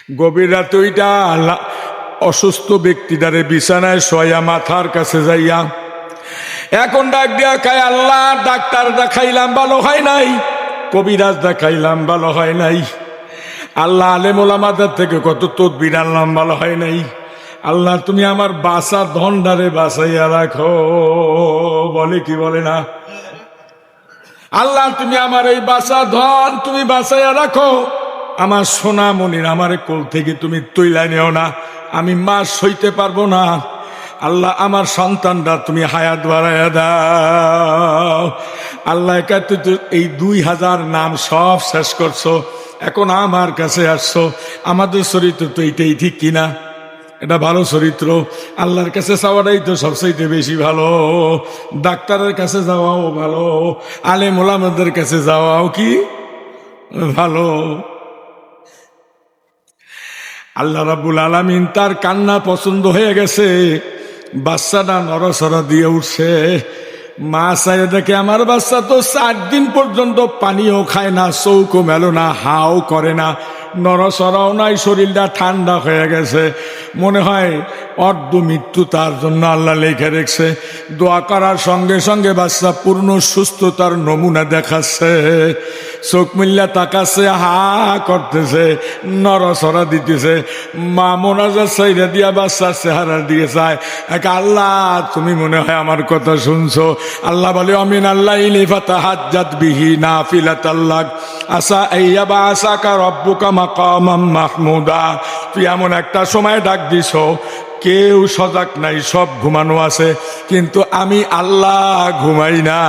গভীর রাতে ওইটা অসুস্থ ব্যক্তিটারে বিছানায় শোয়া মাথার কাছে যাইয়া এখন ডাক দিয়া খায়, আল্লাহ ডাক্তার দেখাইলাম ভালো হয় নাই, কবিরাজ দেখাইলাম ভালো হয় নাই, আল্লাহ আলেম ওলামাদের থেকে কত তদবির আনলাম ভালো হয় নাই, আল্লাহ তুমি আমার বাসা ধনডারে বাসাইয়া রাখো। বলে কি বলে না? আল্লাহ তুমি আমার এই বাসা ধন তুমি বাসাইয়া রাখো, আমার সোনা মনির আমার কোল থেকে তুমি তুইলা নিও না, আমি মা সইতে পারবো না। আল্লাহ আমার সন্তানরা তুমি হায়াত বাড়াইয়া দাও। আল্লাহ তুই তো এই 2000 নাম সব শেষ করছো, এখন আমার কাছে আসছো। আমাদের চরিত্র তো এইটাই ঠিক কিনা? এটা ভালো চরিত্র। আল্লাহর কাছে যাওয়াটাই তো সবচাইতে বেশি ভালো। ডাক্তারের কাছে যাওয়াও ভালো, আলেম ওলামাদের কাছে যাওয়াও কি ভালো। আল্লাহ রাব্বুল আলামিন তার কান্না পছন্দ হয়ে গেছে, বাচ্চাটা নড়াচড়া দিয়ে উঠছে। মা চাইয়ে দেখে আমার বাচ্চা তো 4 দিন পর্যন্ত পানিও খায় না, চৌকো মেলো না, হাও করে না, নড়াচড়াও নাই, শরীরটা ঠান্ডা হয়ে গেছে। মনে হয় অর্ধ মৃত্যু তার জন্য আল্লাহ লেখে রেখেছে। দোয়া করার সঙ্গে সঙ্গে বাচ্চা পূর্ণ সুস্থতার নমুনা দেখাচ্ছে, চোখ মিল্লা তাকাচ্ছে, হা করতেছে, নড়াচড়া দিতেছে। মা মোনাজাত সাইরা দিয়া বাচ্চার চেহারা দিয়ে চায়, আল্লাহ তুমি মনে হয় আমার কথা শুনছো। আল্লাহ বলে, আমিন আল্লাহ ইলিফা তাহাজ্জাত বিহি নাফিলাতাল্লাহ আসা আইয়াবা আসাকা রব্বুকা মাকামাম মাহমুদা। তুই এমন একটা সময় ডাক দিছ কেউ সজাগ নাই, সব ঘুমানো আছে, কিন্তু আমি আল্লাহ ঘুমাই না।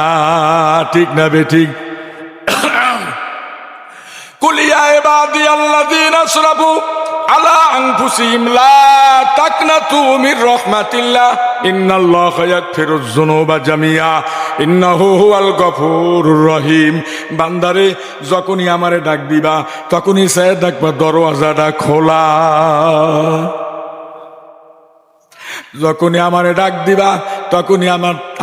ঠিক না বেঠিক? কুলিয়া ইবাদি আল্লাযীনা আসরাফু আলা আনফুসিহিম লা তাকনাতু মির রাহমাতিল্লাহ ইন্নাল্লাহা ইয়াগফিরুয যুনুবা জামিআ ইন্নাহু হুয়াল গফুরুর রহিম। বান্দারে যখনই আমারে ডাক দিবা তখনই সে দেখবা দরওয়াজাটা খোলা। যখনই আমারে ডাক দিবা তখনই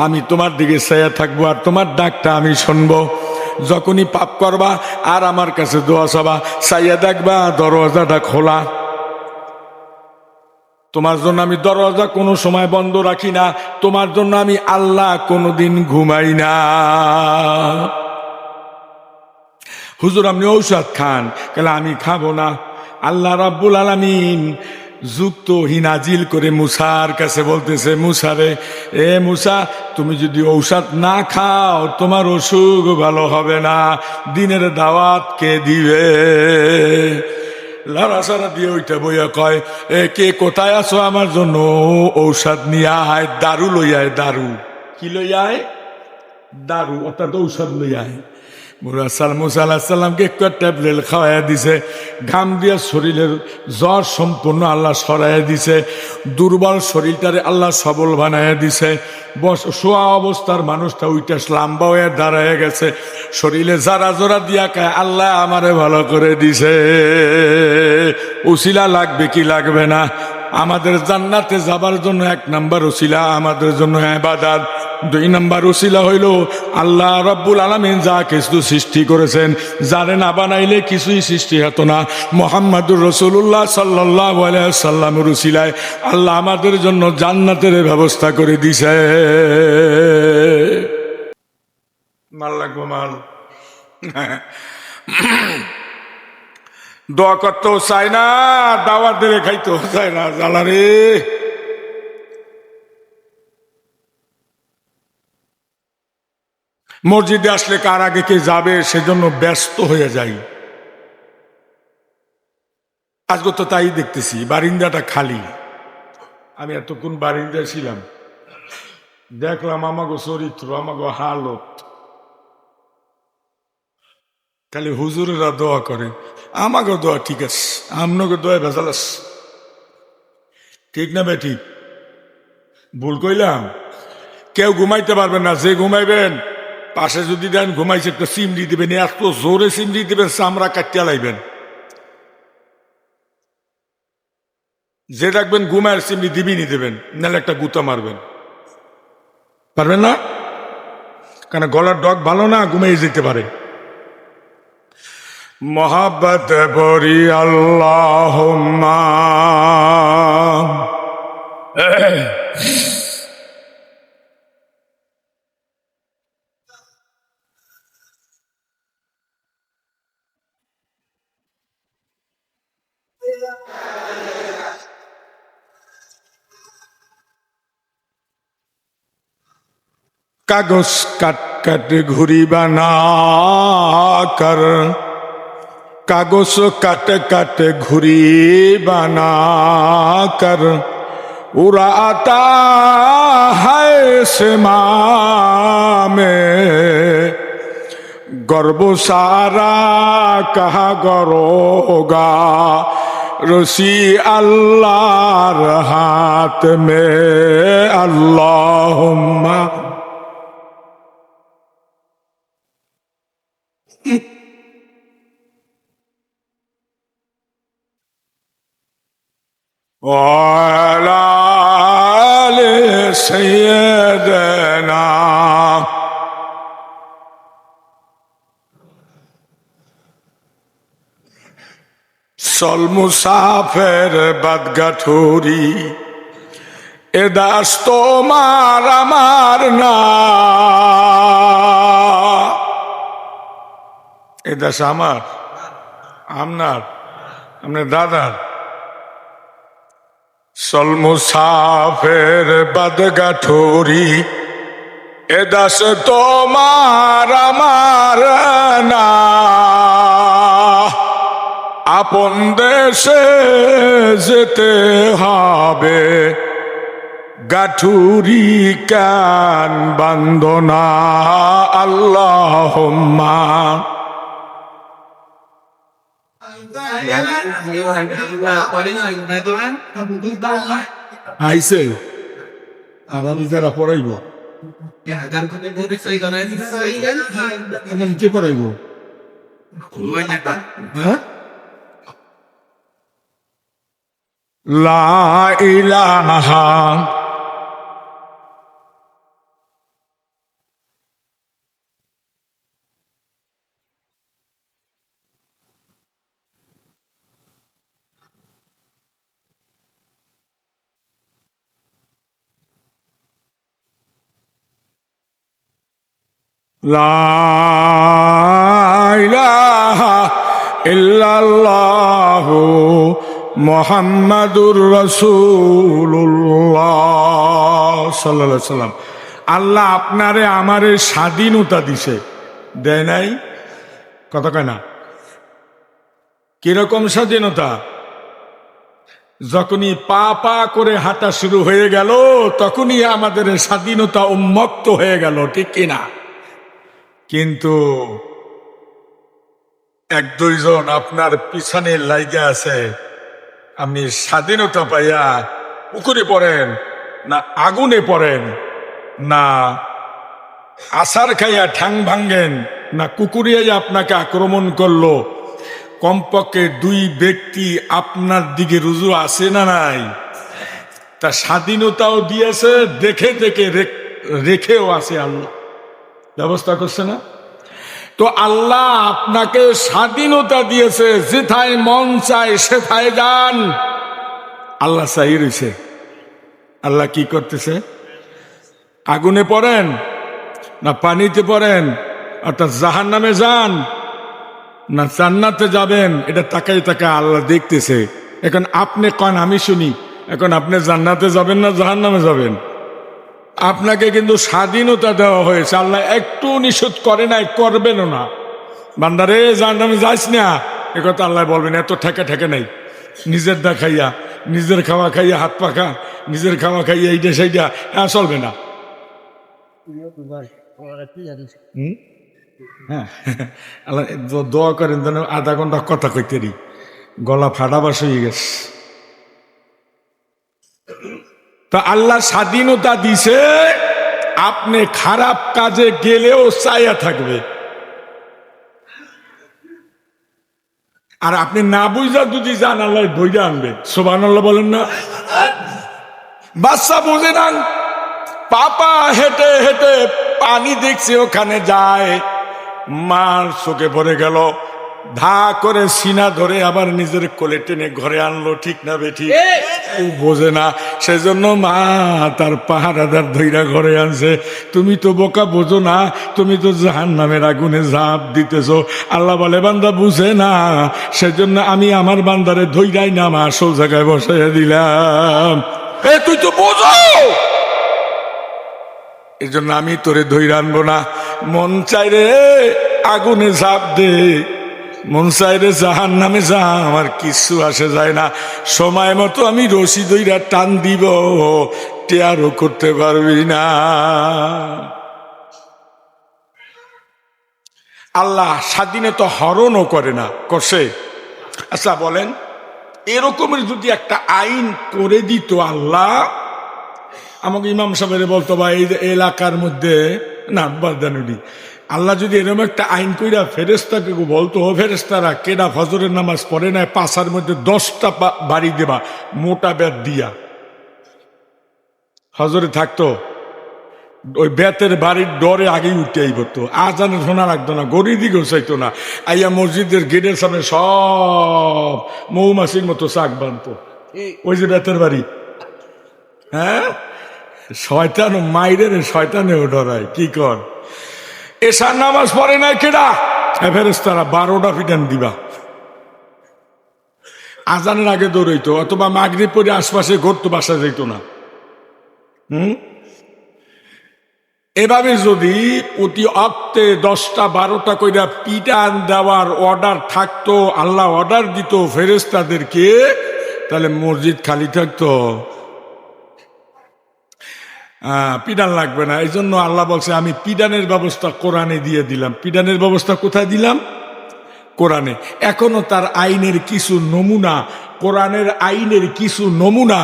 আমি তোমার দিকে চেয়ে থাকবো আর তোমার ডাকটা আমি শুনবো। যখনই পাপ করবা আর আমার কাছে দোয়া চাবা, চাইয়া দেখবা দরওয়াজাটা খোলা। তোমার জন্য আমি দরওয়াজা কোনো সময় বন্ধ রাখি না, তোমার জন্য আমি আল্লাহ কোনোদিন ঘুমাই না। হুজুর আপনি ঔষধ খান, কেন আমি খাবো না? আল্লাহ রাব্বুল আলামিন যুক্ত হিনাজিল করে মুসার কাছে বলতেছে, মুসারে, এ মুসা তুমি যদি ঔষধ না খাও তোমার অসুখ ভালো হবে না, দিনের দাওয়াত কে দিবে? লড়াচড়া দিয়ে ওইটা বইয়া কয়, এ কে কোথায় আছো, আমার জন্য ঔষধ নিয়ে আয়, দারু লইয়ায়। দারু কি লইয়ায়? দারু অর্থাৎ ঔষধ লইয়ায়। মুসা আলাইহিস সালামকে একটা ট্যাবলেট খাওয়াইয়া দিছে, ঘাম দিয়া শরীরের জ্বর সম্পূর্ণ আল্লাহ সরাইয়া দিছে, দুর্বল শরীরটারে আল্লাহ সবল বানাইয়া দিছে। শোয়া অবস্থার মানুষটা উইটা লাম্বা হয়ে দাঁড়ায় গেছে, শরীরে জারা জোরা দিয়া খায়, আল্লাহ আমারে ভালো করে দিছে। উসিলা লাগবে কি লাগবে না? আমাদের জান্নাতে যাবার জন্য 1 নাম্বার উসিলা আমাদের জন্য ইবাদত, 2 নাম্বার উসিলা হইল আল্লাহ রাব্বুল আলামিন যা কিছু সৃষ্টি করেছেন, যারে না বানাইলে কিছুই সৃষ্টি হতো না। মুহাম্মদুর রাসূলুল্লাহ সাল্লাল্লাহু আলাইহি ওয়াসাল্লামের উসিলায় আল্লাহ আমাদের জন্য জান্নাতের ব্যবস্থা করে দিছে। মাল লাগবো মাল। দোয়া করতেও চায় না, দাওয়াত দিলে খাইতেও চায় না। জ্বালা রে। মসজিদে আসলে কার আগে কে যাবে সেজন্য ব্যস্ত হয়ে যাই। আজকে তো তাই দেখতেছি, বারিন্দাটা খালি। আমি এতক্ষণ বারিন্দায় ছিলাম, দেখলাম আমাগো চরিত্র, আমাগো হালত। খালি হুজুরেরা দোয়া করে, আমাকে দোয়া ঠিক আছে, আপনাকে দোয়া ভেজাল আছে। ঠিক না বে ঠিক? ভুল কইলাম? কেউ ঘুমাইতে পারবেন না, যে ঘুমাইবেন পাশে যদি দেন ঘুমাইছে একটা চিমড়ি দিবেন, এত জোরে চিমড়ি দিবেন চামড়া কাটিয়া লাইবেন। যে দেখবেন ঘুমায় চিমড়ি দিবিনি দেবেন, নাহলে একটা গুতা মারবেন। পারবেন না? কারণ গলার ডগ ভালো না, ঘুমাই যেতে পারে। मोहब्बत भरी अल्लाहुम्मा कागज काट काट घुरी बना कर, कागज काट काट घुरी बना कर उड़ाता है सिमा में, गर्व सारा कहा गरोगा रसी अल्लाह हाथ में। अल्लाहुम्मा वाला सैयदना सल मुसाफिर बदगठोरी এ দাস তোমার আমার না, এ দাস আমার আপনার আপনার দাদার। চল মুসাফির বদগঠোরি এ দাস তোমার আমার না, আপন দেশে যেতে হবে গাঠুরি কান বান্ধনা। আল্লাহুম্মা আইসে আবার যারা পড়াইব কে পড়াইব? লা ইলাহা লা ইলাহা ইল্লাল্লাহু মুহাম্মাদুর রাসূলুল্লাহ সাল্লাল্লাহু আলাইহি সাল্লাম। আল্লাহ আপনারে আমারে স্বাধীনতা দিছে, দেয় নাই? কথা কয় না? কিরকম স্বাধীনতা? যখনই পা পা করে হাঁটা শুরু হয়ে গেল তখনই আমাদের স্বাধীনতা উন্মুক্ত হয়ে গেল, ঠিক কিনা? কিন্তু এক দুইজন আপনার পিছনে লাইগা আছে, আপনি স্বাধীনতা পাইয়া পুকুরে পড়েন না আগুনে পড়েন, না আছাড় খাইয়া ঠ্যাং ভাঙ্গেন, না কুকুরিয়াই আপনাকে আক্রমণ করলো, কমপক্ষে দুই ব্যক্তি আপনার দিকে রুজু আছে না নাই? তা স্বাধীনতাও দিয়েছে, দেখে দেখে রেখেও আছে, আল্লাহ ব্যবস্থা করছে না? তো আল্লাহ আপনাকে স্বাধীনতা দিয়েছে, যেথায় মন চায় সেথায় যান। আল্লাহ চাই রয়েছে। আল্লাহ কি করতেছে? আগুনে পড়েন না পানিতে পড়েন, অর্থাৎ জাহান্নামে যান না জান্নাতে যাবেন, এটা তাকাই তাকাই আল্লাহ দেখতেছে। এখন আপনি কন, আমি শুনি, এখন আপনি জান্নাতে যাবেন না জাহান্নামে যাবেন? আপনাকে কিন্তু স্বাধীনতা দেওয়া হয়েছে, আল্লাহ একটু নিষেধ করে নাই, করবেনও না। বান্দারে জাহান্নামে যাইস না, এ কথা আল্লাহ বলবেন, এত ঠেকা ঠেকা নাই। নিজের দা খাইয়া, নিজের খাওয়া খাইয়া, হাত পাখা নিজের খাওয়া খাইয়া, এইটা সেইটা চলবে না। হ্যাঁ, আল্লাহ দোয়া করেন যেন আধা ঘন্টা কথা কইতে রি, গলা ফাটাবাস হয়ে গেছে। তা আল্লাহ স্বাধীনতা দিছে, আপনি খারাপ কাজে গেলেও চাইয়া থাকবে। আর আপনি না বুঝা যদি যান, আল্লাহ বইরা আনবে। সুবহানাল্লাহ বলেন না? বাচ্চা বুঝে না, পাপা হেঁটে হেঁটে পানি দেখছে ওখানে যায়, মার চোখে পড়ে গেল, ধা করে সিনা ধরে আবার নিজের কোলে টেনে ঘরে আনলো, ঠিক না বেঠিক? ও বোঝে না, সেজন্য মা তার পাহারাদার ধইরা ঘরে আনছে। তুমি তো বোকা, বোঝো না, তুমি তো জাহান্নামের আগুনে ঝাঁপ দিতেছো। আল্লাহ বলে বান্দা বুঝে না, সেজন্য আমি আমার বান্দারে ধইরাই না মা আসল জায়গায় বসাইয়া দিলাম। তুই তো বোঝো, এই জন্য আমি তোরে ধইরা আনবো না। মন চাইরে আগুনে ঝাঁপ দে, মন চাইরে জাহান্নামে যা, আমার কিছু আসে যায় না। সময় মতো আমি রশি দইরা টান দিব, টেয়ারও করতে পারবি না। আল্লাহ স্বাধীনতা হরণও করে না, করছে? আচ্ছা বলেন, এরকমের যদি একটা আইন করে দিত আল্লাহ, আমাকে ইমাম সাহেবের বলতো বা এই এলাকার মধ্যে না বাদানুনি, আল্লাহ যদি এরকম একটা আইন কইরা ফেরেস্তাকে বলতো, ও ফেরেস্তারা কেডা ফজরের নামাজ পড়ে না, পাশার মধ্যে 10টা বাড়ি দেবা মোটা ব্যাট দিয়া, হজরে থাকতো, ওই বেতের বাড়ির ডরে আগেই উঠে আইব, তো আজানের শোনা রাখতো না, গড়ির দিকেও চাইতো না, আইয়া মসজিদের গেটের সামনে সব মৌমাছির মতো চাক বানতো। ওই যে বেতের বাড়ি, হ্যাঁ, শয়তান মাইরে শয়তানেও ডরায়, কি কর? এশার নামাজ পড়ে না কেডা, ফেরেশতারা 12টা পিটান দিবা, আজানের আগে দৌড়াইতো, অথবা মাগরিব পরে আশপাশে ঘুরতো, বাসা যাইতো না। এভাবে যদি প্রতি অক্তে 10টা 12টা কইরা পিটান দেওয়ার অর্ডার থাকতো, আল্লাহ অর্ডার দিত ফেরেশতাদেরকে, তাহলে মসজিদ খালি থাকতো, পিডান লাগবে না। এই জন্য আল্লাহ বলছে আমি পিডানের ব্যবস্থা কোরআনে দিয়ে দিলাম। পিডানের ব্যবস্থা কোথায় দিলাম? কোরআনে। এখনো তার আইনের কিছু নমুনা, কোরআনের আইনের কিছু নমুনা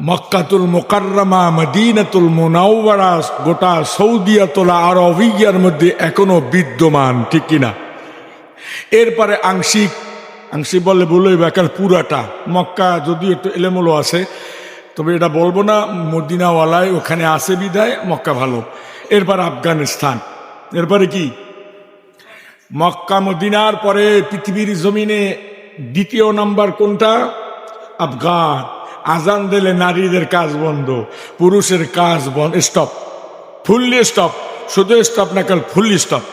মক্কাতুল মুকাররমা, মদিনাতুল মুনাওয়ারা, গোটা সৌদিয়াতুল আরবিয়ার মধ্যে এখনো বিদ্যমান, ঠিক কিনা? এরপরে আংশিক আংশিক বললে বলই বেকার, পুরাটা মক্কা যদিও একটু এলেমলো আছে, তবে এটা বলবো না, মদিনাওয়ালায় ওখানে আছে বিদায় মক্কা ভালো। এরপর আফগানিস্তান, এরপরে কি মক্কা মদিনার পরে পৃথিবীর জমিনে দ্বিতীয় নাম্বার কোনটা? আফগান। আজান দিলে নারীদের কাজ বন্ধ, পুরুষের কাজ বন্ধ, স্টপ, ফুললি স্টপ, শুধু স্টপ না, কাল ফুললি স্টপ।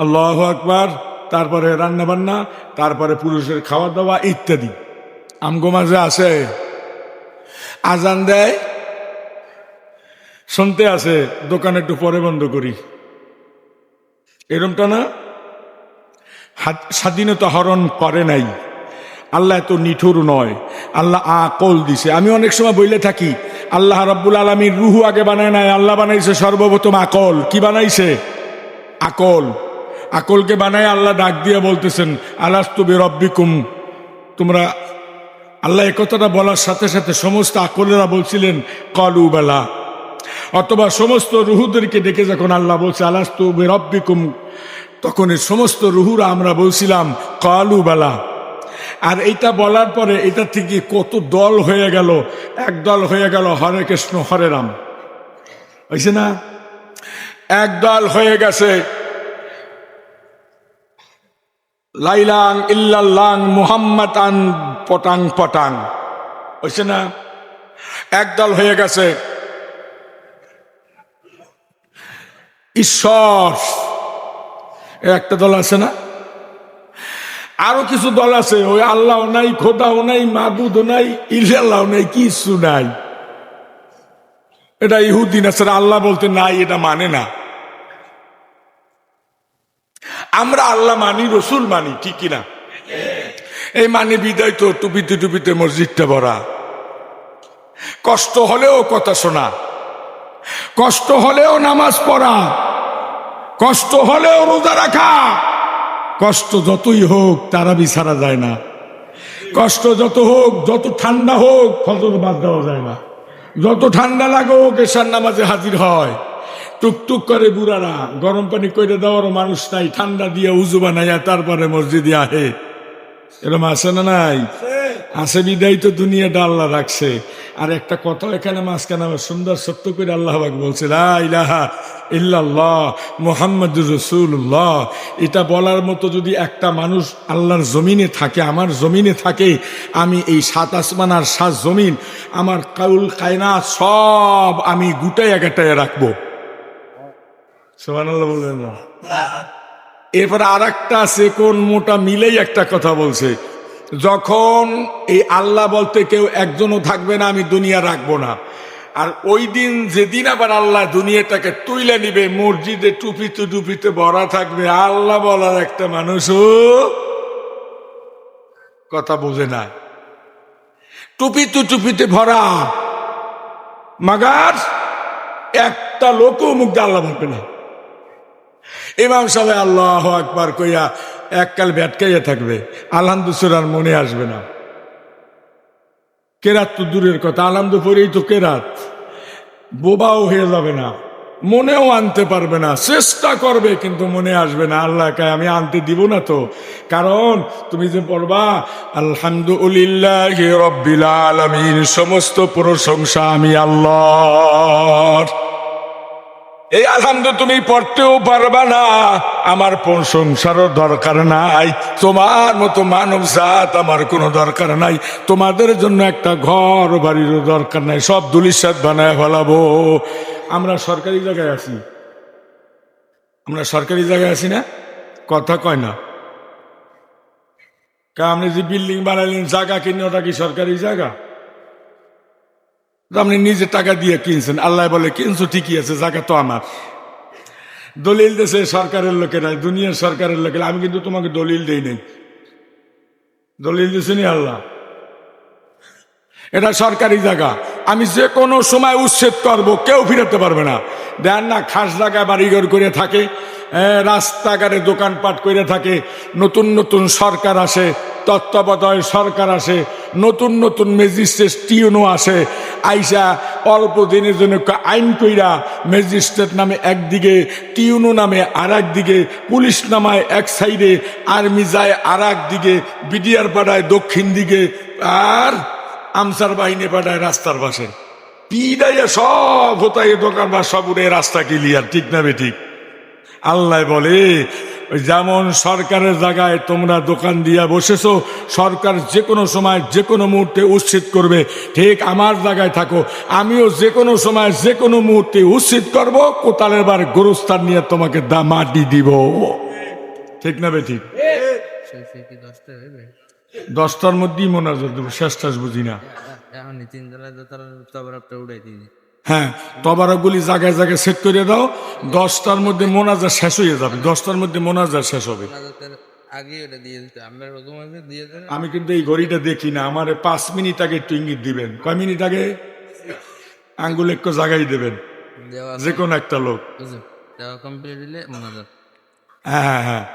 আল্লাহু আকবার। তারপরে রান্না বান্না, তারপরে পুরুষের খাওয়া দাওয়া ইত্যাদি। আমগো মাঝে আছে আজান দেয়, শুনতে আছে, দোকান একটু পরে বন্ধ করি, এরমটা না। স্বাধীনতা হরণ করে নাই আল্লাহ, এত নিঠুর নয়, আল্লাহ আকল দিছে। আমি অনেক সময় বইলে থাকি, আল্লাহ রাব্বুল আলামিন রুহু আগে বানায় নাই, আল্লাহ বানাইছে সর্বপ্রথম আকল। কি বানাইছে? আকল। আকলকে বানায় আল্লাহ ডাক দিয়ে বলতেছেন আলাস্তু বিরব্বিকুম, তোমরা, আল্লাহ একথাটা বলার সাথে সাথে সমস্ত আকলেরা বলছিলেন কলু বালা, অথবা সমস্ত রুহুদেরকে ডেকে যখন আল্লাহ বলছে আলাস্তু বিরব্বিকুম, তখন এই সমস্ত রুহুরা আমরা বলছিলাম কলু বালা। আর এইটা বলার পরে এটা থেকে কত দল হয়ে গেল, এক দল হয়ে গেল হরে কৃষ্ণ হরে রাম, হয়েছে না? এক দল হয়ে গেছে লাইলাং ইল্লাল্লাহ মুহাম্মাদান পটাং পটাং, হয়েছে না? একদল হয়ে গেছে ঈশ্বর, একটা দল আছে না? আরো কিছু দল আছে, ওই আল্লাহ নাই, খোদাও নাই, মাবুদও নাই, ইল্লাল্লাহ নাই, কিছু নাই। এটা ইহুদি নাসারা আল্লাহ বলতে নাই, এটা মানে না। আমরা আল্লাহ মানি, রসুল মানি, ঠিক কিনা? এই মানি বিদায় তো টুপিতে টুপিতে মসজিদটা ভরা। কষ্ট হলেও কথা শোনা, কষ্ট হলেও নামাজ পড়া, কষ্ট হলেও রোজা রাখা, কষ্ট যতই হোক তারাবি ছাড়া যায় না, কষ্ট যত হোক, যত ঠান্ডা হোক ফজর বাদ দেওয়া যায় না, যত ঠান্ডা লাগুক এশার নামাজে হাজির হয়। টুকটুক করে বুড়ারা, গরম পানি করে দেওয়ারও মানুষ নাই, ঠান্ডা দিয়ে উজু বানাইয়া তারপরে মসজিদে আহে। এরকম আছে না? নাই আছে বিদায় তো দুনিয়াটা আল্লাহ রাখছে। আর একটা কথা এখানে মাঝখানে আমার সুন্দর সত্য করে আল্লাহ পাক বলছে, লা ইলাহা ইল্লাল্লাহ মুহাম্মাদুর রাসূলুল্লাহ। এটা বলার মতো যদি একটা মানুষ আল্লাহর জমিনে থাকে, আমার জমিনে থাকে, আমি এই 7 আসমান আর 7 জমিন, আমার কাউল কায়নাত সব আমি গুটাইয়া গাটাইয়া রাখবো। সুবহানাল্লাহ বলবেন না? এরপরে আর একটা আছে, কোন মোটা মিলেই একটা কথা বলছে, যখন এই আল্লাহ বলতে কেউ একজনও থাকবে না, আমি দুনিয়া রাখবো না। আর ওই দিন যেদিন আবার আল্লাহ দুনিয়াটাকে তুইলে নিবে, মসজিদে টুপিতে টুপিতে ভরা থাকবে, আল্লাহ বলার একটা মানুষও কথা বোঝে না। টুপিতে টুপিতে ভরা, মাগার একটা লোকও মুখ দিয়ে আল্লাহ বলবে না। ইমাম সাহেব আল্লাহু আকবার কইয়া এককাল ব্যাটকাইয়া থাকবে, আলহামদুলিল্লাহ মনে আসবে না। কেরাত তো দূরের কথা, আলহামদু পরেই তো কেরাত, বোবাও হয়ে যাবে না, মনেও আনতে পারবে না, চেষ্টা করবে কিন্তু মনে আসবে না। আল্লাহ কয় আমি আনতে দিব না তো, কারণ তুমি যে পড়বা আলহামদুলিল্লাহি রাব্বিল আলামিন, সমস্ত প্রশংসা আমি আল্লাহর, এই আলহামদু তুমি পড়তেও পারবা না, আমার প্রশংসারও দরকার নাই, তোমার মতো মানব জাত আমার কোনো দরকার নাই, তোমাদের জন্য একটা ঘর বাড়িরও দরকার নাই, সব দুলিশাত বানায় ফেলাবো। আমরা সরকারি জায়গায় আছি, আমরা সরকারি জায়গায় আছি না, কথা কয় না। আপনি যে বিল্ডিং বানাইলেন, জায়গা কিনে, ওটা কি সরকারি জায়গা? আপনি নিজে টাকা দিয়ে কিনছেন, আল্লাহ বলে কিনছো ঠিকই আছে, জায়গা তো আমার। দলিল দেশে সরকারের লোকেরা, দুনিয়ার সরকারের লোকেরা, আমি কিন্তু তোমাকে দলিল দেই নাই, দলিল দিছেনি আল্লাহ। এটা সরকারি জায়গা, আমি যে কোনো সময় উচ্ছেদ করব, কেউ ফিরাতে পারবে না। দেন না, খাস জায়গায় বাড়িঘর করে থাকে, রাস্তাঘাটে দোকানপাট করে থাকে, নতুন নতুন সরকার আসে, তত্ত্বাবধায়ক সরকার আসে, নতুন নতুন ম্যাজিস্ট্রেট টিউনও আসে, আইসা অল্প দিনের জন্য আইন কইরা ম্যাজিস্ট্রেট নামে একদিকে, টিউনো নামে আর একদিকে, পুলিশ নামায় এক সাইডে, আর্মি যায় আর একদিকে, বিডিআর পাঠায় দক্ষিণ দিকে, আর আমসার বাহিনী পাঠায় রাস্তার পাশে, পিডাইয়া সব হতাই দোকান বা সব উড়ে রাস্তা ক্লিয়ার, ঠিক না বেঠিক? আল্লাহ বলে যেমন সরকারের জায়গায় তোমরা দোকান দিয়া বসেছো, সরকার যে কোনো সময় যে কোনো মুহূর্তে উচ্ছেদ করবে, ঠিক আমার জায়গায় থাকো, আমিও যে কোনো সময় যে কোনো মুহূর্তে উচ্ছেদ করবো, কোতালের বার গোরস্থান নিয়ে তোমাকে মাটি দিব, ঠিক না বেঠিক? 10টার মধ্যেই মোনাজাত দেবো, শেষটাস বুঝি না। হ্যাঁ, তবারকগুলি জায়গায় জায়গায় সেট করে দাও, 10টার মধ্যে মোনাজাত শেষ হয়ে যাবে, 10টার মধ্যে মোনাজাত শেষ হবে। আমি কিন্তু এই ঘড়িটা দেখি না, আমার 5 মিনিট আগে একটু ইঙ্গিত দিবেন। কয় মিনিট আগে? আঙ্গুল একটু জায়গায় দেবেন, যে কোনো একটা লোক। হ্যাঁ হ্যাঁ হ্যাঁ,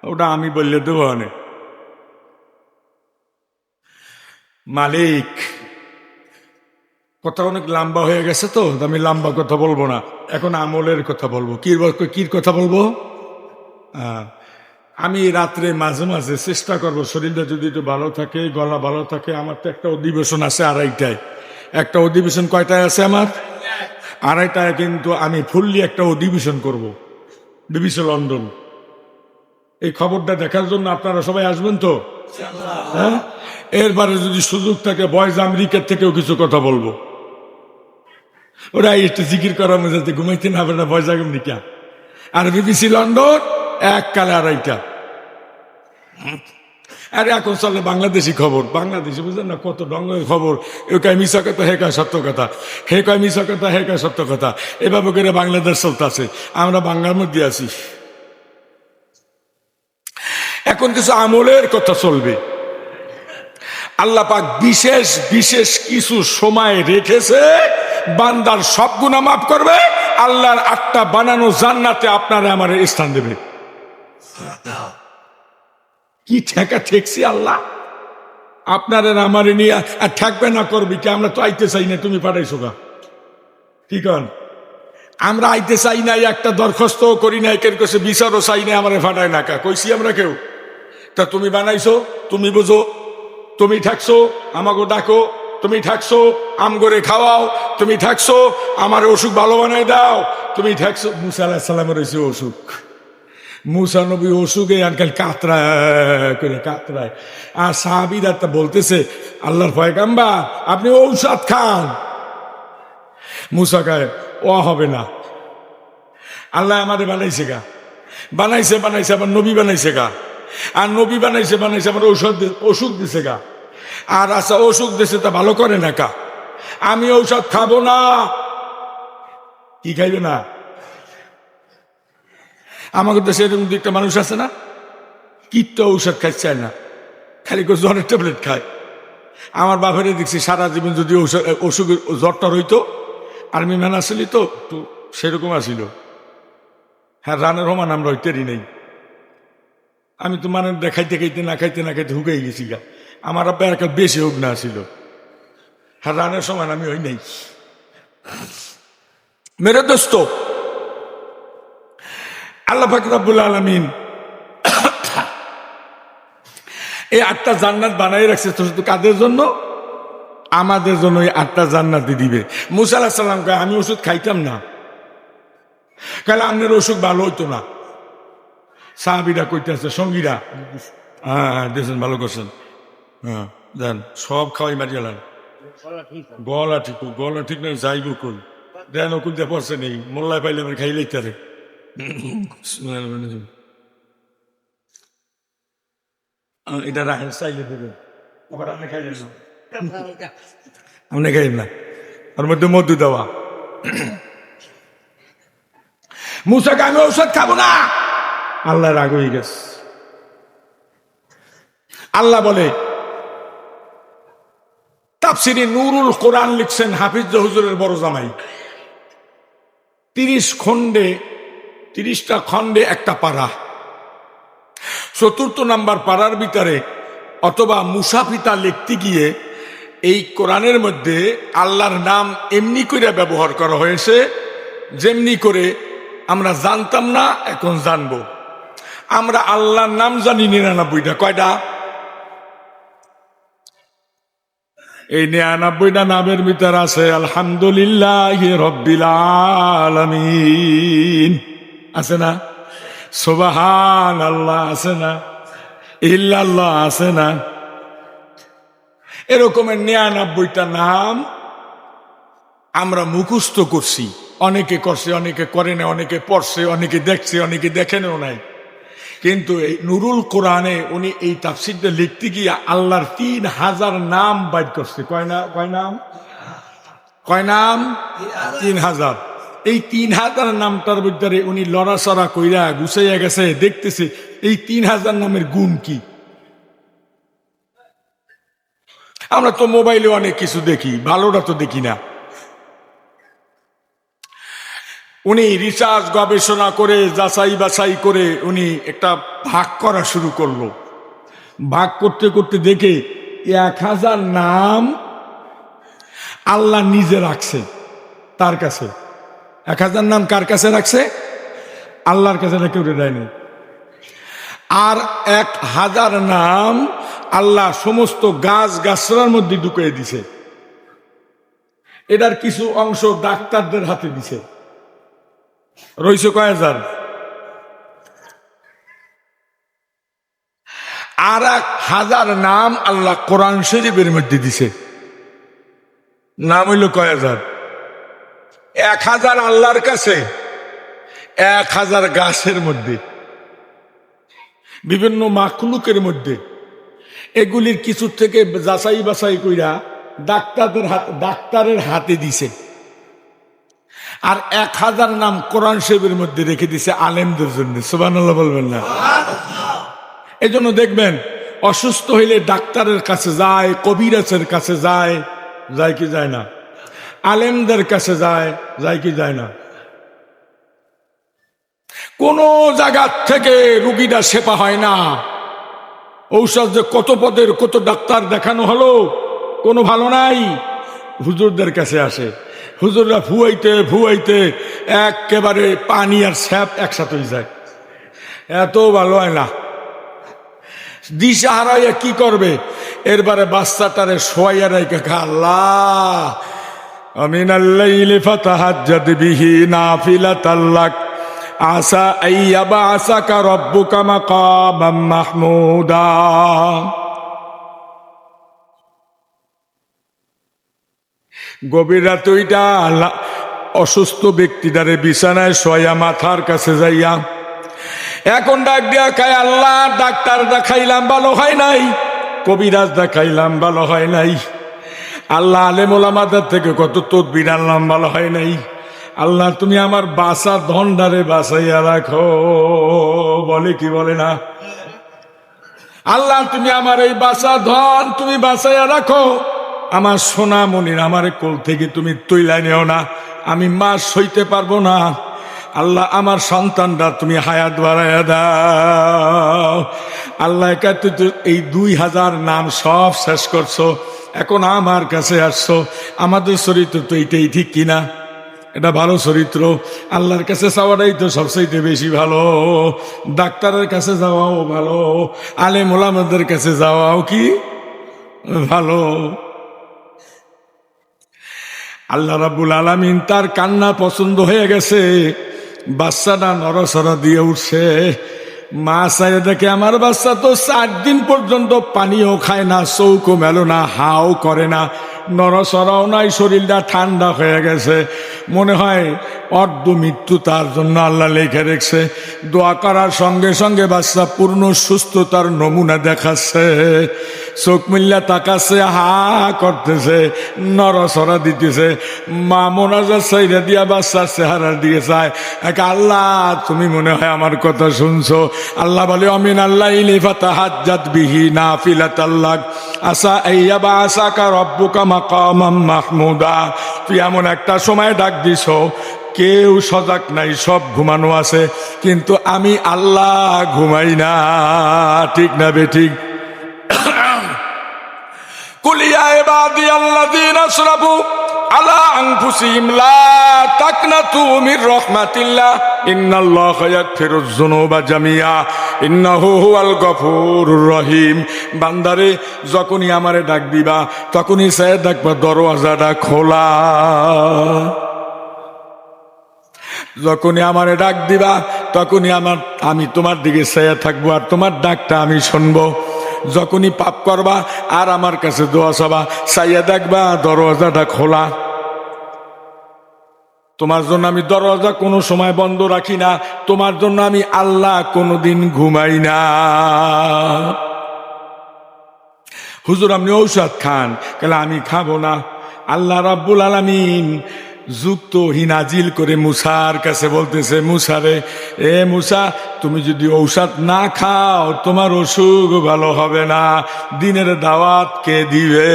ওটা আমি বললে দেবো অনেক। মালিক, কথা অনেক লম্বা হয়ে গেছে তো, আমি লম্বা কথা বলবো না, এখন আমলের কথা বলবো। কি কথা বলবো? আমি রাত্রে মাঝে মাঝে চেষ্টা করবো, শরীরটা যদি একটু ভালো থাকে, গলা ভালো থাকে। আমার তো একটা অধিবেশন আছে 2:30টায়, একটা অধিবেশন কয়টায় আছে আমার? 2:30টায়, কিন্তু আমি ফুললি একটা অধিবেশন করব BBC লন্ডন। এই খবরটা দেখার জন্য আপনারা সবাই আসবেন তো? হ্যাঁ, এরপরে যদি সুযোগ থাকে বয়েজ আমেরিকার থেকেও কিছু কথা বলবো। ওরা একটু জিকির করার মধ্যে ঘুমাইতে না পারে না, বয়েজ আমেরিকা আর BBC লন্ডন এককালে 2:30টা। আর এখন চলে বাংলাদেশি খবর, বাংলাদেশি বুঝলেন না, কত ডঙ্গের খবর। এ কয় মিশা কথা, হে কয় সত্য কথা, হে কয় মিশা কথা, হে কয় সত্য কথা, এভাবে করে বাংলাদেশ চলতেছে, আমরা বাংলার মধ্যে আছি। এখন কিছু আমলের কথা চলবে। আল্লাহ পাক বিশেষ বিশেষ কিছু সময় রেখেছে, বান্দার সব গুনাহ মাফ করবে, আল্লাহর 8টা বানানো জান্নাতে আপনারা আমার স্থান দেবে। কি ঠেকা ঠেকছি আল্লাহ আপনার আমার নিয়ে, আর ঠেকবে না করবি কি? আমরা তো আইতে চাই না, তুমি পাঠাইছো গা, কি কন? আমরা আইতে চাই নাই, একটা দরখাস্ত করি নাই, কেন কেছে বিচারও চাই নাই, আমার ফাটায় না কা কইছি আমরা কেউ? তা তুমি বানাইছো, তুমি বুঝো, তুমি ঠেকছো, আমাকে ডাকো, তুমি থাকছো আম করে খাওয়াও, তুমি থাকছো আমার অসুখ ভালো বানায় দাও, তুমি থাকছো। মুসা আলাইহিস সালামের হয়েছে অসুখ, মুসা নবী অসুখে আজকাল কাতরায় করে কাতরায়, আর সাহাবীরা তা বলতেছে আল্লাহর পয়গাম্বার আপনি ঔষধ খান। মুসা কয় ও হবে না, আল্লাহ আমাদের বানাইছে গা, বানাইছে বানাইছে আবার নবী বানাইছে গা, আর নবী বানাইছে বানাইছে আবার অসুখ দিছে গা, আর আচ্ছা অসুখ দিছে তা ভালো করে না কা, আমি ঔষধ খাবো না। কি খাইবে না? আমাদের দেশে এরকম একটা মানুষ আছে না, কিটটা ঔষধ খাইতে চায় না, খালি করে জ্বরের ট্যাবলেট খায়। আমার বাপের দেখছি সারা জীবন যদি অসুখের জ্বরটা রইতো, আর্মি ম্যান আসলি তো সেরকম আসিল। হ্যাঁ, রানের সমান আমরা হইতেরই নেই। আমি তো মানে দেখাইতে খাইতে না খাইতে না খাইতে হুকাই গেছি গা। আমার আব্বা একটা বেশি হোক না আসিল, হ্যাঁ রানের সমান আমি হই নাই। মেরে দোস্ত, আল্লাহ পাক রব্বুল আলামিন এই 8টা জান্নাত বানাই রাখছে শুধু কাদের জন্য? আমাদের জন্য এই 8টা জান্নাতই দিবে। মুসা আলাইহিস সালাম কয় আমি ওষুধ খাইতাম না, কারণ আপনার অসুখ ভালো হইতো না। সাহাবীরা কইতেছে, সঙ্গীরা, হ্যাঁ দেখছেন ভালো করছেন, হ্যাঁ দেন সব খাওয়াই মারি গেলেন, গলা ঠিক নাই যাইব কোন দেন ওকুল দিয়ে পড়ছে নেই, মোল্লায় পাইলে আমার খাইলেই তারে। এটা রাখেন চাইলে দেবেন, আবার আপনি খাইলেন না, আপনি খাইলেন না, ওর মধ্যে মধু দেওয়া। মুসাকে আমি ঔষধ খাবো না, আল্লাহ রাগ হয়ে গেছে। আল্লাহ বলে, তাফসিরে নুরুল কোরআন লিখছেন হাফিজ হুজুরের বড় জামাই, 30টা খণ্ডে একটা পারা, 4th নাম্বার পারার ভিতরে অথবা মুসা পিতা লিখতে গিয়ে এই কোরআনের মধ্যে আল্লাহর নাম এমনি করে ব্যবহার করা হয়েছে যেমনি করে আমরা জানতাম না, এখন জানবো। আমরা আল্লাহর নাম জানি 99টা, কয়টা? এই 99টা নামের ভিতর আছে আলহামদুলিল্লাহি রাব্বিল আলামিন, আছে না? সুবহানাল্লাহ আছে না? ইল্লাল্লাহ আছে না? এরকমের 99টা নাম আমরা মুখস্থ করছি, অনেকে করছে অনেকে করে না, অনেকে পড়ছে অনেকে দেখছে অনেকে দেখেনও নাই। কিন্তু এই নুরুল কোরআনে উনি এই তাফসীরটা লিখতে গিয়ে আল্লাহর 3000 নাম বাইর করছে। কয় নাম? 3000। এই 3000 নামটার ভিতরে উনি লড়াচড়া কইরা গুছাইয়া গেছে, দেখতেছে এই 3000 নামের গুণ কি। আমরা তো মোবাইলে অনেক কিছু দেখি, ভালোটা তো দেখি না। উনি রিসার্চ গবেষণা করে যাচাই বাছাই করে উনি একটা ভাগ করা শুরু করলো। ভাগ করতে করতে দেখে 1000 নাম আল্লাহ নিজে রাখছে তার কাছে। 1000 নাম কার কাছে রাখছে? আল্লাহর কাছে রেখে উঠে দেয়নি। আর 1000 নাম আল্লাহ সমস্ত গাছ গাছরার মধ্যে ঢুকিয়ে দিছে। এটার কিছু অংশ ডাক্তারদের হাতে দিছে। রইছে কয় হাজার? আর 1000 নাম আল্লাহ কোরআন শরীফের মধ্যে দিছে। নাম হইল কয় হাজার? 1000 আল্লাহর কাছে, 1000 গাছের মধ্যে, বিভিন্ন মাখলুকের মধ্যে। এগুলির কিছু থেকে যাচাই বাছাই কইরা ডাক্তারের হাতে দিছে। আর 1000 নাম কোরআন শরীফের মধ্যে রেখে দিছে আলেমদের জন্য। সুবহানাল্লাহ বলবেন না? এই জন্য দেখবেন অসুস্থ হইলে ডাক্তারের কাছে যায়, কবিরাজের কাছে যায়, যায় কি যায় না? আলেমদের কাছে যায়, যায় কি যায় না? কোন জায়গা থেকে রুগীটা সেপা হয় না। ঔষধ যে কত পদের কত ডাক্তার দেখানো হলো, কোনো ভালো নাই, হুজুরদের কাছে আসে। হুজুররা ফুয়াইতে একেবারে পানি আর স্যাপ একসাথে হয়ে যায়, এত ভালো হয় না। দিশাহারা কি করবে? এরবারে বাচ্চাটারে শোয়াইয়া রেখে আল্লাহ আমিনাল লাইলি ফাতাহাজ্জাদ বিহি নাফিলাতাল লাক আসা আইয়াবাসাকা রাব্বুকা মাকামাম মাহমুদা। গভীর রাত ওইটা অসুস্থ ব্যক্তিটারে বিছানায় শোয়া মাথার কাছে যাইয়া এখন ডাক দিয়া কায় আল্লাহ ডাক্তার দেখাইলাম ভালো হয় নাই, কবিরাজ দেখাইলাম ভালো হয় নাই, আল্লাহ আলেম ওলামাদের থেকে কত তদবির আনলাম ভালো হয় নাই, আল্লাহ তুমি আমার বাসা ধনডারে বাসাইয়া রাখো। বলে কি বলে না, আল্লাহ তুমি আমার এই বাসা ধন তুমি বাসাইয়া রাখো, আমার সোনা মনির আমার কোল থেকে তুমি তুইলা নিও না, আমি মা সইতে পারবো না, আল্লাহ আমার সন্তানরা তুমি হায়াত বাড়াইয়া দাও। আল্লাহ এই 2000 নাম সব শেষ করছো, এখন আমার কাছে আসছো, আমাদের চরিত্র তো এইটাই ঠিক কিনা? এটা ভালো চরিত্র, আল্লাহর কাছে যাওয়াটাই তো সবচাইতে বেশি ভালো, ডাক্তারের কাছে যাওয়াও ভালো, আলেম ওলামাদের কাছে যাওয়াও কি ভালো। আল্লাহ রাব্বুল আলামিন তার কান্না পছন্দ হয়ে গেছে, বাচ্চাটা নড়াচড়া দিয়ে উঠছে। মা চাই দেখে আমার বাচ্চা তো 4 দিন পর্যন্ত পানিও খায় না, চৌকো মেলো না, হাও করে না, নড়াচড়াও নাই, শরীরটা ঠান্ডা হয়ে গেছে, মনে হয় অর্ধ মৃত্যু তার জন্য আল্লাহ লেখে রেখেছে। দোয়া করার সঙ্গে সঙ্গে বাচ্চা পূর্ণ সুস্থতার নমুনা দেখাচ্ছে, চোখ মিল্লা তাকাচ্ছে, হা করতেছে, নড়াচড়া দিতেছে। মা মোনাজাত সাইরা দিয়া বাচ্চার চেহারা দিয়ে চায়, আল্লাহ তুমি মনে হয় আমার কথা শুনছো। আল্লাহ বলে আমিন আল্লাহ ফাতাহাজ্জাদ বিহি নাফিলাতাল লাক আসা আইয়াবাসাকা রাব্বুকা মাকামাম মাহমুদা। তুই এমন একটা সময় ডাক দিছো কেউ সজাগ নাই, সব ঘুমানো আছে, কিন্তু আমি আল্লাহ ঘুমাই না, ঠিক না বেঠিক? কুলিয়া ইবাদিয়াল্লাযীনা আসরাফু আলা আনফুসিহিম লা তাকনাতু মির রাহমাতিল্লাহ ইন্নাল্লাহা ইয়াগফিরুয যুনুবা জামিআ ইন্নাহু হুয়াল গফুরুর রহিম। বান্দারে যখনই আমারে ডাক দিবা তখনই সে দেখবা দরওয়াজাটা খোলা, যখনই আমারে ডাক দিবা তখনই আমি তোমার দিকে চেয়ে থাকবো আর তোমার ডাকটা আমি শুনবো। যখনই পাপ করবা আর আমার কাছে দোয়া চাবা, চাইয়া দেখবা দরওয়াজাটা খোলা। তোমার জন্য আমি দরওয়াজা কোনো সময় বন্ধ রাখি না, তোমার জন্য আমি আল্লাহ কোনোদিন ঘুমাই না। হুজুর আপনি ঔষধ খান, কেন আমি খাবো না? আল্লাহ রাব্বুল আলামিন যুক্ত হিনাজিল করে মুসার কাছে বলতেছে, মুসারে এ মুসা তুমি যদি ঔষধ না খাও তোমার অসুখ ভালো হবে না, দিনের দাওয়াত কে দিবে?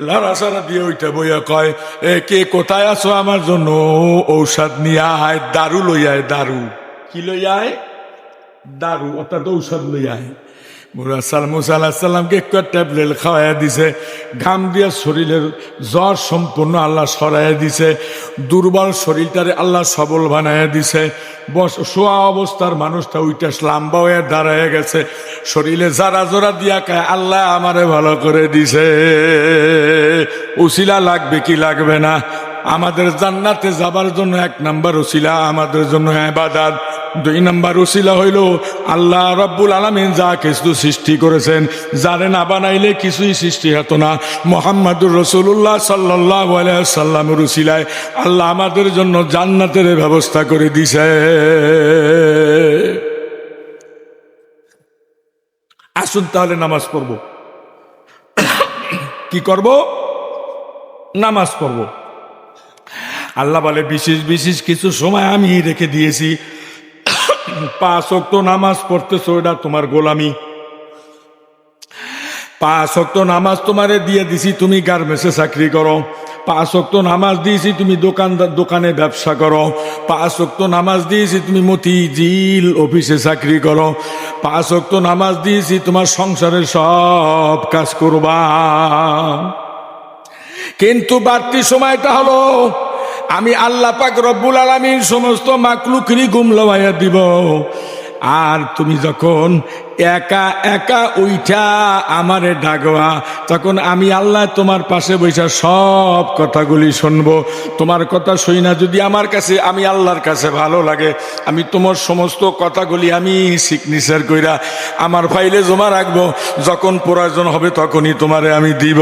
লড়াচড়া দিয়ে ওইটা বইয়া কয়, এ কে কোথায় আছো আমার জন্য ঔষধ নিয়ে আয়, দারু লই আয়। দারু কি লই আয়? দারু অর্থাৎ ঔষধ লই আয়। মুসা আলাইহিস সালামকে একটা ট্যাবলেট খাওয়াইয়া দিছে, ঘাম দিয়া শরীরের জ্বর সম্পূর্ণ আল্লাহ সরাইয়া দিছে, দুর্বল শরীরটারে আল্লাহ সবল বানাইয়া দিছে। শোয়া অবস্থার মানুষটা উইটা লাম্বা হয়ে দাঁড়ায় গেছে, শরীরে জারা জোরা দিয়া খায়, আল্লাহ আমারে ভালো করে দিছে। উসিলা লাগবে কি লাগবে না? আমাদের জান্নাতে যাবার জন্য 1 নাম্বার উসিলা আমাদের জন্য ইবাদত, 2 নাম্বার উসিলা হইল আল্লাহ রাব্বুল আলামিন যা কিছু সৃষ্টি করেছেন, যারে না বানাইলে কিছুই সৃষ্টি হতো না। মুহাম্মদুর রাসূলুল্লাহ সাল্লাল্লাহু আলাইহি ওয়াসাল্লামের উসিলায় আল্লাহ আমাদের জন্য জান্নাতের ব্যবস্থা করে দিছে। আসুন তাহলে নামাজ পড়ব। কি করব? নামাজ পড়ব। আল্লাহ বলে বিশেষ বিশেষ কিছু সময় আমি রেখে দিয়েছি, 5 ওয়াক্ত নামাজ পড়তেছো, এটা তোমার গোলামি। 5 ওয়াক্ত নামাজ তোমারে দিয়ে দিছি, তুমি গার্মেন্টসে চাকরি করো। 5 ওয়াক্ত নামাজ দিয়েছি, তুমি দোকানে ব্যবসা করো। 5 ওয়াক্ত নামাজ দিয়েছি, তুমি মতিঝিল অফিসে চাকরি করো। 5 ওয়াক্ত নামাজ দিয়েছি, তোমার সংসারের সব কাজ করবা। কিন্তু বাড়তি সময়টা হলো আমি আল্লাহ পাক রব্বুল আলামিন সমস্ত মাকলুকরি ঘুম লাগাইয়া দিব। আর তুমি যখন একা একা উইঠা আমারে ডাকবা, তখন আমি আল্লাহ তোমার পাশে বৈশা সব কথাগুলি শুনবো। তোমার কথা শুই না যদি আমার কাছে, আমি আল্লাহর কাছে ভালো লাগে, আমি তোমার সমস্ত কথাগুলি আমি সিগনেচার কইরা আমার ফাইলে জমা রাখবো। যখন প্রয়োজন হবে তখনই তোমারে আমি দিব।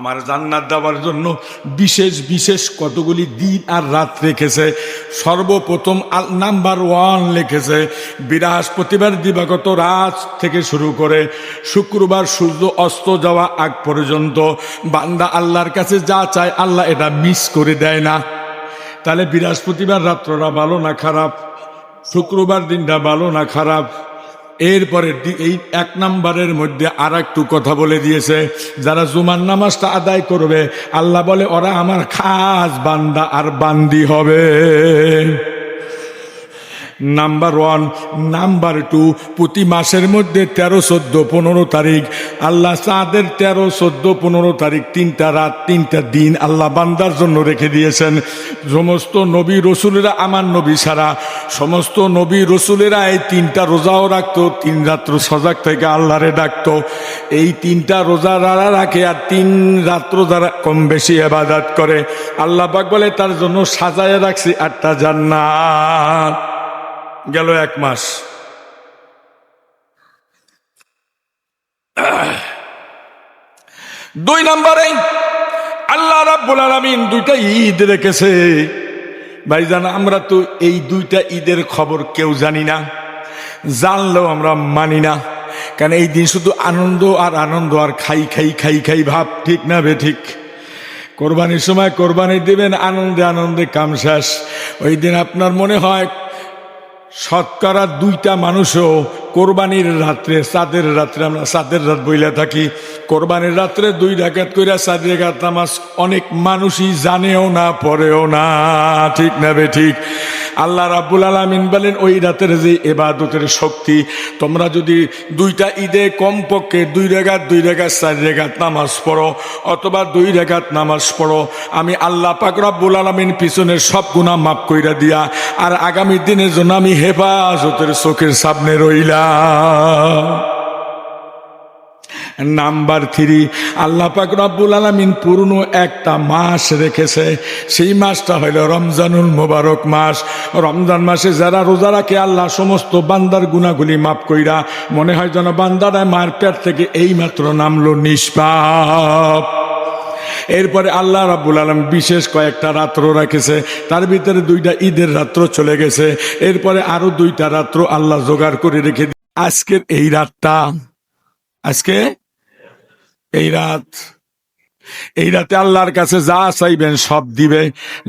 আমার জান্নাত দেওয়ার জন্য বিশেষ বিশেষ কতগুলি দিন আর রাত রেখেছে। সর্বপ্রথম নাম্বার 1 লিখেছে বৃহস্পতিবার দিবাগত রাত থেকে শুরু করে শুক্রবার সূর্য অস্ত যাওয়া আগ পর্যন্ত বান্দা আল্লাহর কাছে যা চায় আল্লাহ এটা মিস করে দেয় না। তাহলে বৃহস্পতিবার রাত্রটা ভালো না খারাপ, শুক্রবার দিনটা ভালো না খারাপ? এরপরে এই 1 নম্বরের মধ্যে আর একটু কথা বলে দিয়েছে, যারা জুমার নামাজটা আদায় করবে আল্লাহ বলে ওরা আমার খাস বান্দা আর বান্দি হবে। নাম্বার 1। নাম্বার 2, প্রতি মাসের মধ্যে 13, 14, 15 তারিখ আল্লাহ চাঁদের 13, 14, 15 তারিখ 3টা রাত 3টা দিন আল্লাহ বান্দার জন্য রেখে দিয়েছেন। সমস্ত নবী রসুলেরা, আমার নবী ছাড়া সমস্ত নবী রসুলেরা এই 3টা রোজাও রাখতো, 3 রাত্র সজাগ থেকে আল্লাহরে ডাকতো। এই 3টা রোজা যারা রাখে আর 3 রাত্র যারা কম বেশি ইবাদত করে আল্লাহ পাক বলে তার জন্য সাজায় রাখছি 8টা জান্নাত। গেল 1 মাস। 2 নম্বরে আল্লাহ রাব্বুল আলামিন 2টা ঈদ রেখেছে। ভাইজান আমরা তো এই 2টা ঈদের খবর কেউ জানি না, জানলেও আমরা মানি না। কারণ এই দিন শুধু আনন্দ আর আনন্দ আর খাই খাই খাই খাই ভাব, ঠিক না বে ঠিক? কোরবানির সময় কোরবানি দিবেন, আনন্দে আনন্দে কাম শেষ। ওই দিন আপনার মনে হয় শতকরা 2টা মানুষও কোরবানির রাত্রে, চাঁদের রাত্রে, আমরা চাঁদের রাত বইলা থাকি, কোরবানির রাত্রে 2 রাকাত কইরা 4 রাকাত নামাজ অনেক মানুষই জানেও না, পড়েও না, ঠিক না বে ঠিক? আল্লাহ রাব্বুল আলামিন বলেন ওই রাতের যে ইবাদতের শক্তি, তোমরা যদি 2টা ঈদে কমপক্ষে 2 রাকাত 4 রাকাত নামাজ পড়ো অথবা 2 রাকাত নামাজ পড়ো, আমি আল্লাহ পাক রাব্বুল আলামিন পিছনের সব গুনাহ মাফ কইরা দিয়া আর আগামী দিনের জন্য আমি হেফাজতের চোখের সামনে রইলাম। নাম্বার 3, আল্লাহ পাক রব্বুল আলামিন পূর্ণ একটা মাস রেখেছে। সেই মাসটা হইল রমজানুল মোবারক মাস। রমজান মাসে যারা রোজা রাখে আল্লাহ সমস্ত বান্দার গুনাহগুলি মাফ কইরা, মনে হয় যেন বান্দারা মায়ের পেট থেকে এইমাত্র নামলো নিষ্পাপ। এরপরে আল্লাহ রাব্বুল আলামিন বিশেষ কয়েকটা রাত্র রেখেছে, তার ভিতরে 2টা ঈদের রাত্র চলে গেছে। এরপরে আরো 2টা রাত্র আল্লাহ জোগাড় করে রেখে আজকের এই রাতটা, আজকে এই রাতে আল্লাহর কাছে যা চাইবেন সব দিবে।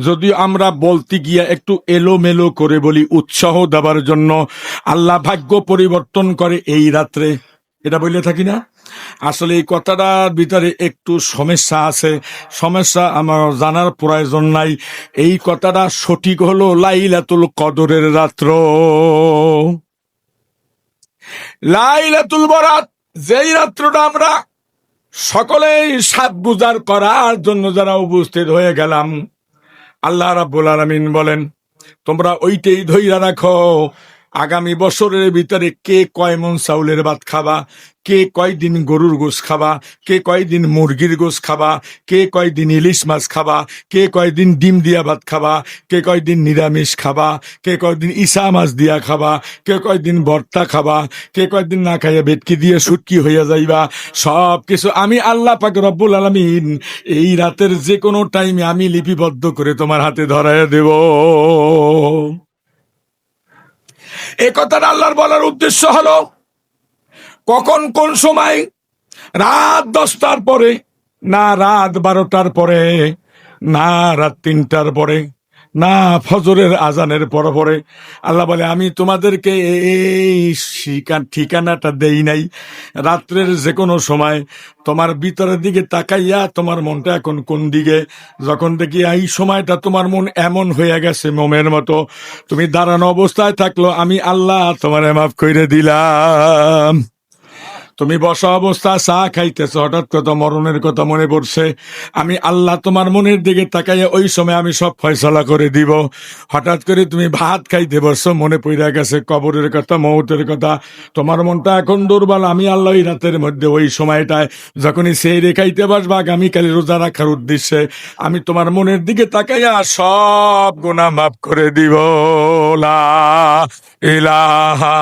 যদিও আমরা বলতে গিয়া একটু এলোমেলো করে বলি উৎসাহ দেওয়ার জন্য, আল্লাহ ভাগ্য পরিবর্তন করে এই রাত্রে, এটা বলে থাকি না? আসলে এই কথাটার ভিতরে একটু সমস্যা আছে, সমস্যা আমার জানার প্রয়োজন নাই। এই কথাটা সঠিক হলো লাইলাতুল কদরের রাত্র, লাইলাতুল বরাত, যেই রাত্রটা আমরা সকলেই সাত গুজার করার জন্য যারা উপস্থিত হয়ে গেলাম, আল্লাহ রাব্বুল আলামিন বলেন তোমরা ওইটাই ধইরা রাখো। আগামী বছরের ভিতরে কে কয় মন চাউলের ভাত খাবা, কে কয়দিন গরুর গোশ খাবা, কে কয়দিন মুরগির গোশ খাবা, কে কয়দিন ইলিশ মাছ খাবা, কে কয়দিন ডিম দিয়া ভাত খাবা, কে কয়দিন নিরামিষ খাবা, কে কয়দিন ইসা মাছ দিয়া খাবা, কে কয়দিন ভর্তা খাবা, কে কয়দিন না খাইয়া বেটকি দিয়ে সুটকি হইয়া যাইবা। সব কিছু আমি আল্লাহ পাক রব্বুল আলামিন এই রাতের যে কোনো টাইমে আমি লিপিবদ্ধ করে তোমার হাতে ধরাইয়া দেব। এ কথাটা আল্লাহর বলার উদ্দেশ্য হলো কখন কোন সময়, রাত 10টার পরে না, রাত 12টার পরে না, রাত 3টার পরে না, ফজরের আজানের পরে। আল্লাহ বলে আমি তোমাদেরকে এই ঠিকানাটা দেই নাই। রাত্রের যে কোনো সময় তোমার ভিতরের দিকে তাকাইয়া তোমার মনটা এখন কোন দিকে, যখন দেখি এই সময়টা তোমার মন এমন হয়ে গেছে মোমের মতো, তুমি দাঁড়ানো অবস্থায় থাকলো, আমি আল্লাহ তোমারে মাফ করে দিলাম। তুমি বসা অবস্থা চা খাইতেছ, হঠাৎ কথা মরণের কথা মনে পড়ছে। আমি আল্লাহ তোমার মনের দিকে তাকাইয়া ওই সময় আমি সব ফয়সালা করে দিব। হঠাৎ করে তুমি ভাত খাইতে বসছো, মনে পড়ে গেছে কবরের কথা, মৌতের কথা। তোমার মনটা এখন দুর্বল। আমি আল্লাহ ওই রাতের মধ্যে ওই সময়টায় যখনই সেই রেখাইতে বসবা আগামীকাল রোজা রাখার উদ্দেশ্যে, আমি তোমার মনের দিকে তাকাইয়া সব গুনাহ মাফ করে দিব। লা ইলাহা